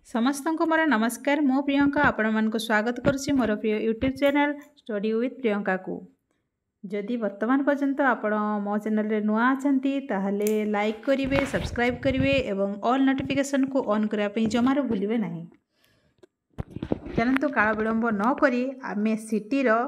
समस्त को मोर नमस्कार। मो प्रियंका आपण मानक स्वागत करुच्ची मोर प्रिय YouTube channel study with Priyanka को। जदि वर्तमान पर्यंत आपण मो चैनल रे नुआ अछंती ताहले लाइक करिवे, सब्सक्राइब करिवे एवं ऑल नोटिफिकेशन को ऑन करिया पे जमार भूलिबे नहीं। चलंतु काल विलंब न करी आमे सिटी रो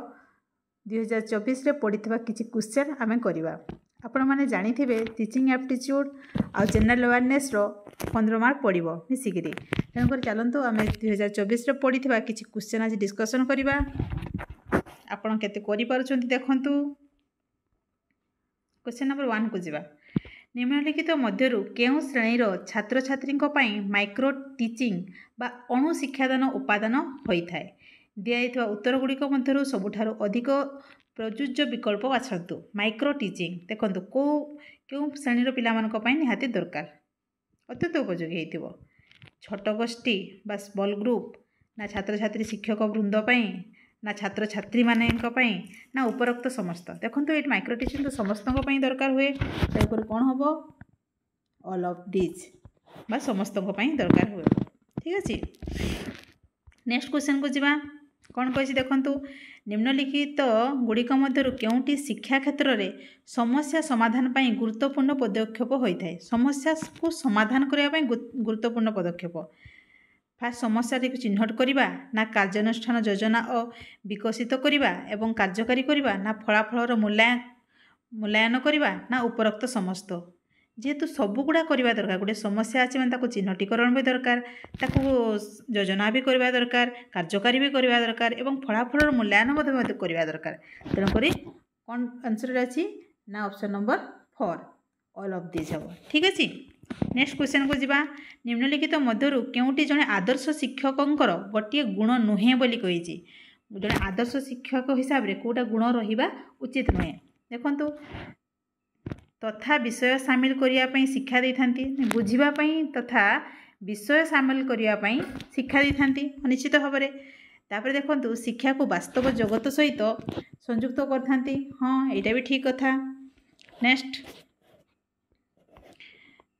2024 रे पड़िथिबा किछि क्वेश्चन आमे करिवा। आपण माने जानिथिबे टीचिंग एप्टीट्यूड आ जनरल अवेयरनेस रो 15 मार्क पड़िबो मिसिकिरी। तेणुकर चलतु आम 2024 पढ़ी किसी क्वेश्चन आज डिस्कसन करवा। आपण केते करि पारुछंती देखंतु। क्वेश्चन नंबर 1 को जीवा। निम्नलिखित मध्यरु केउ श्रेणी रो छात्र छात्री माइक्रो टीचिंग बा अणु शिक्षादान उपादान होइथाय। दिया उत्तर गुड़िक मध्यरु सबुठारु अधिक प्रयोज्य विकल्प बाछंतु। माइक्रो टीचिंग देखंतु केउ श्रेणी रो पिला मानक पई निहाती दरकार, अत्यंत उपयोगी हेतिबो। छोट गोष्ठी बा स्मॉल ग्रुप ना छात्र छात्री शिक्षक वृंद ना छात्र छात्री माने ना उपरोक्त समस्त। देखो ये माइक्रो टीचिंग तो समस्त दरकार हुए। तेणुकर कौन हम ऑल ऑफ दिस बा समस्त दरकार हुए। ठीक अच्छे। नेक्स्ट क्वेश्चन को जीवा। कौन कही देखु निम्नलिखित गुड़िक मध्यरु केउटी शिक्षा क्षेत्र में समस्या समाधान पर गुरुत्वपूर्ण पदक्षेप होता है। समस्या को समाधान करने गुरुत्वपूर्ण पदक्षेप। फास्ट समस्या चिन्हट करवा ना कार्यानुष्ठान योजना और विकसित करवा एवं कार्यकारी करवा ना फलाफल मूल्यांकन करवा ना उपरोक्त समस्त। जेहेतु सबुगुड़ा करवा दरकार। गोटे समस्या अच्छे मैंने चिन्हटीकरण भी दरकार, ताकू योजना भी करवा दरकार, कार्यकारी भी करवा दरकार एवं फलाफल मूल्यांकन करवा दरकार। तेणुक कौन आंसर अच्छी ना option number 4 all of this हम। ठीक अच्छे। नेक्स्ट क्वेश्चन को जीवा। निम्नलिखित मध्यरु केउटी जने आदर्श शिक्षकंकर गोटे गुण नुहे बोली कहिछि। जने आदर्श शिक्षक हिसाब रे कोटा गुण रहिबा उचित नुहे। देखंतु तथा विषय सामिल करने शिक्षा दे था, बुझापी तथा विषय सामिल करने शिक्षा दे था निश्चित भाव में। तापर देखो शिक्षा को वास्तव जगत सहित संयुक्त करते। हाँ यहाँ भी ठीक कथा। नेक्स्ट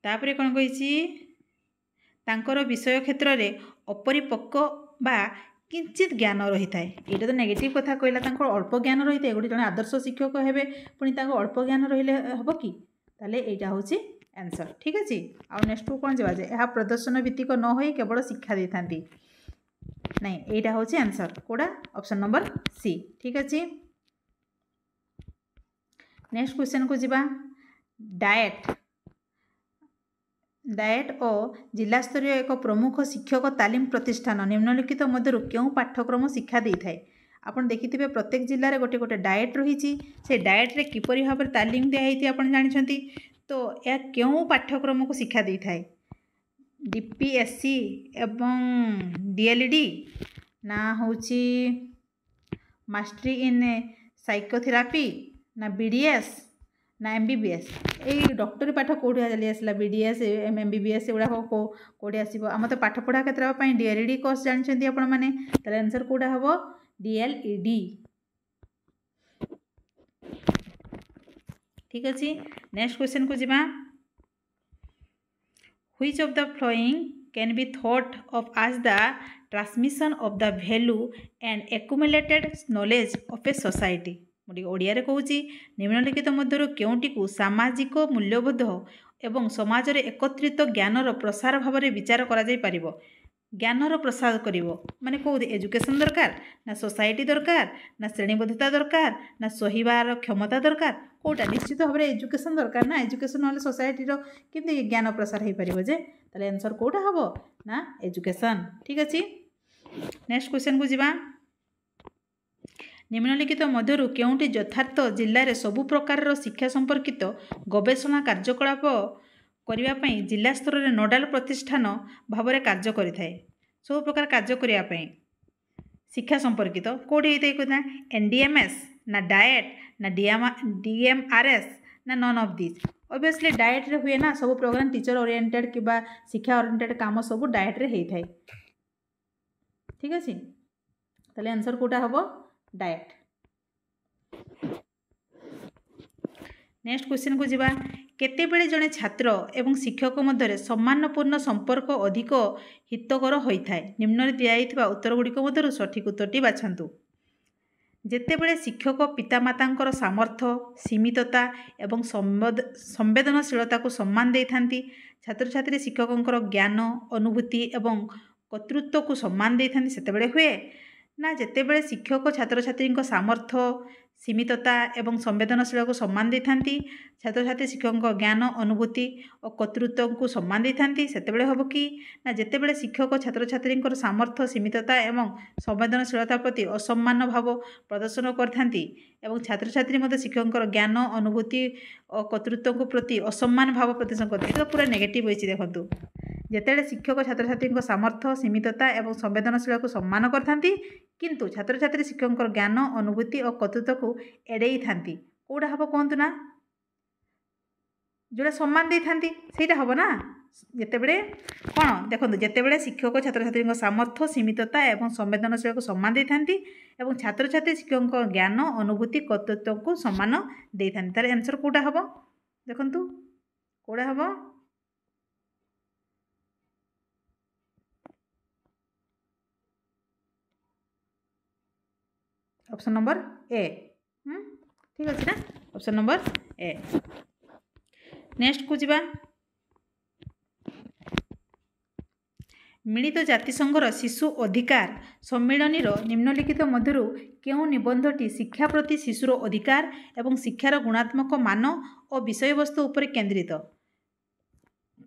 तापर कौन कही तांकर विषय क्षेत्र में अपरिपक्व बा किंचित ज्ञान रही है। ये तो नेगेटिव कथा कहला, अल्प ज्ञान रही है। गोटे जन आदर्श शिक्षक हे पुणी अल्प ज्ञान रही हम कि ताले यहाँ हूँ आंसर। ठीक अच्छे। आउ नेक्स्ट को कौन जाए यह प्रदर्शन भित्तिक न हो केवल शिक्षा दे था नहीं, यहाँ हूँ आंसर कोड़ा ऑप्शन नंबर सी। ठीक अच्छे। नेक्स्ट क्वेश्चन को जीवा। डाएट और जिला स्तरीय एक प्रमुख शिक्षक तालीम प्रतिष्ठान निम्नलिखित मध्यरु क्यों पाठ्यक्रम शिक्षा दे थाए। आपन देखिथिबे प्रत्येक जिल्ला रे गोटे गोटे डाएट रही। से डाएट रे किपरि भाव में तालीम दिया आपन जानिछंती। तो यह क्यों पाठ्यक्रम को शिक्षा दे थाए। डीपीएससी एवं डीएलडी ना होची मास्टरी इन साइकोथेरापी ना बीडीएस ना एमबीबीएस। ये डॉक्टरी पाठ कौटी चली आसला बीडीएस एमबीबीएस एगुड़ा कौटी आसो। आम तो पाठ पढ़ा क्षेत्र में डीएलडी कोर्स जानते आपण मैंने। ताले आंसर कौटा हम डीएलईडी। ठीक अच्छे। नेक्स्ट क्वेश्चन को जीवा। Which of the following can be thought of as the transmission of the value and accumulated knowledge of a society. मुझे ओडिया रे कहूँ निम्नलिखित मध्यरु केउटी को सामाजिक मूल्यबोध एवं समाज रे एकत्रित ज्ञानर प्रसार भाव में विचार करा जाय परिबो। ज्ञानर प्रसार करिवो माने को एजुकेशन दरकार ना सोसाइटी दरकार ना श्रेणीबद्धता दरकार ना सहिबार क्षमता दरकार। कोटा निश्चित भाव में एजुकेशन दरकार ना। एजुकेशन ना सोसाइटी केमती ज्ञान प्रसार हो पारिबो जे। ताले आंसर कोटा हबो ना एजुकेशन। ठीक अच्छे। नेक्स्ट क्वेश्चन को जीवा। निम्नलिखित मध्यरु केउटी यथार्थ जिल्ला रे सबु प्रकार शिक्षा संपर्कित गवेषणा कार्यकलाप करिवा पई जिला स्तर रे नोडाल प्रतिष्ठान भाव में कार्य करिथाय। सब प्रकार कार्य करिया पई शिक्षा संपर्कित कोडी हेते कोना एनडीएमएस ना डाएट ना डीएमआरएस ना none of this. Obviously diet रे हुए ना सब प्रोग्राम टीचर ओरिएंटेड किबा शिक्षा ओरिएंटेड काम सब डाएट रे हेई थाय। ठीक अछि। ताले आंसर कोटा हबो डाएट। नेक्स्ट क्वेश्चन को जीवा। केतेबेले जड़े छात्र एवं शिक्षक मध्य सम्मानपूर्ण संपर्क अधिक हितकर होता है। निम्न दिया उत्तरगुड़िक मध्य सठिक उत्तरटी बाछंतु। जेतेबेले शिक्षक पितामातांकर सामर्थ्य सीमितता एवं संवेदनशीलता को सम्मान दे थांती, छात्र छात्री शिक्षकंकर ज्ञान अनुभूति एवं कर्तृत्व को सम्मान दे थांती सेतेबेले हुए ना जेतेबेले शिक्षक छात्र छात्री सामर्थ्य सीमितता एवं संवेदनशील को सम्मान दे थांती, छात्र छात्री शिक्षक ज्ञान अनुभूति और कर्तृत्व को सम्मान दे थांती सेतेबेले हबो कि ना जेतेबेले शिक्षक छात्र छात्री सामर्थ्य सीमितता एवं संवेदनशीलता प्रति असम्मान भाव प्रदर्शन करथांती एवं छात्र छात्री मध्य शिक्षक ज्ञान अनुभूति और कर्तृत्व प्रति असम्मान भाव प्रदर्शन करते तो पूरा नेगेटिव होइछि। देखंतु जेतेबेले शिक्षक छात्र छात्री सामर्थ्य सीमितता एवं संवेदनशील को सम्मान करथांती किंतु छात्र छात्री शिक्षक ज्ञान अनुभूति और कर्तृत्व को एड़े थांती कौटा हम कहतु ना जोड़ा सम्मान दे थांती सेटा हम ना जितेबले कौन देखो जितेबले शिक्षक छात्र छात्री सामर्थ्य सीमितता एवं संवेदनशील को सम्मान दे थांती एवं छात्र छात्री शिक्षक ज्ञान अनुभूति कर्तृत्व को सम्मान दे थांती तार आंसर कौटा हम देखंतु कौटा हम ऑप्शन नंबर ए। ठीक अच्छे ना ऑप्शन नंबर ए। नेक्स्ट को जीवा मिलित जातिसंघर शिशु अधिकार सम्मेलन निम्नलिखित मध्य केउं निबंधटी शिक्षा प्रति शिशुर अधिकार एवं शिक्षार गुणात्मक मान और विषय वस्तु उपर केन्द्रित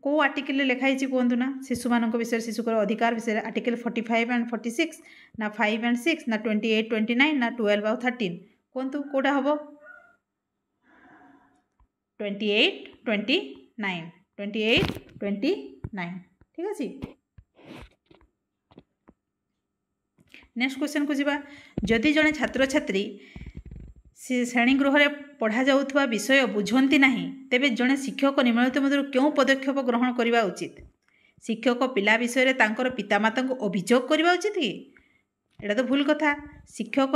को आर्टिकल लिखाई कहतु ना शिशु मान विषय शिशुकर अधिकार विषय आर्टिकल 45 एंड 46 ना 5 एंड 6 ना 28 29 ना 12 और 13 कहतु कौटा हम 28 29 ठीक अच्छे। नेक्स्ट क्वेश्चन को जीवा जदि जड़े छात्र छात्री श्रेणीगृह पढ़ा जाउथवा विषय बुझंती नहीं तेबे जड़े शिक्षक निम्नलिखित मध्य क्यों पदक्षेप ग्रहण करने उचित। शिक्षक पिला विषय तांकर पितामाता को अभियोग करने उचित कि एटा तो भूल कथा। शिक्षक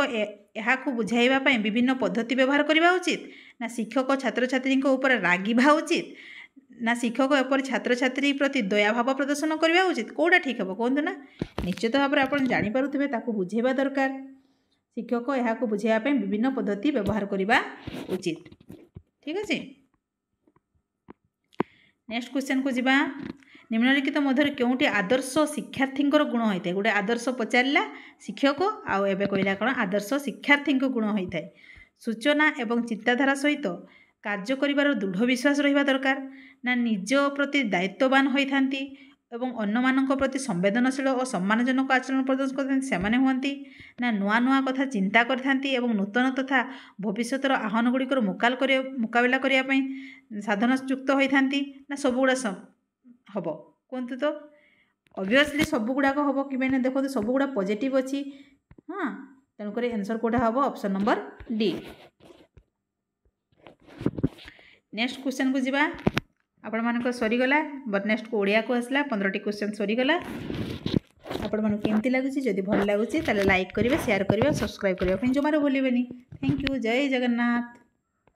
यहाँ बुझाइवाई विभिन्न पद्धति व्यवहार करने उचित ना शिक्षक छात्र छात्री ऊपर रागिबा उचित ना शिक्षक एपरी छात्र छात्री प्रति दयाभाव प्रदर्शन करने उचित कौटा ठीक हम कहतु ना निश्चित भाव में आप जापे ताकू बुझेबा दरकार। शिक्षक यहाँ बुझाइवाई विभिन्न पद्धति व्यवहार करने उचित। ठीक अच्छे। नेक्स्ट क्वेश्चन को जीवा निम्नलिखित मध्य क्योंटी आदर्श शिक्षार्थी गुण होता है। गोटे आदर्श पचारा शिक्षक आउ एबे कहला कौन आदर्श शिक्षार्थी गुण होता है। सूचना एवं चिंताधारा सहित कार्य करिवार दृढ़ विश्वास रहिबा दरकार ना निज प्रति दायित्ववान होइथांती एवं अन्य मानक प्रति संवेदनशील और सम्मानजनक आचरण प्रदर्शन करते सेमाने हुअंती ना नुआ नुआ कथा चिंता करथांती एवं नूतन तथा भविष्यतर आह्वानगुड़िकर मुकाबिला करने साधनयुक्त होइथांती ना सबुगुड़ा हम कहतु तो ऑब्वियसली सबुगुड़ाक हम कि मैंने देखो सबुगुड़ा पॉजिटिव अच्छी। हाँ तेणुक आंसर कौटा हम option number D. Next question को जीवा आपण मानक सरीगला बट नेक्स्ट को ओडिया को आसला 15टी क्वेश्चन सरीगला। आपण मानक केमती लगुच जदि भल लगुच ताले लाइक करेंगे शेयर करेंगे सब्सक्राइब करने जो मार भूलें। थैंक यू जय जगन्नाथ।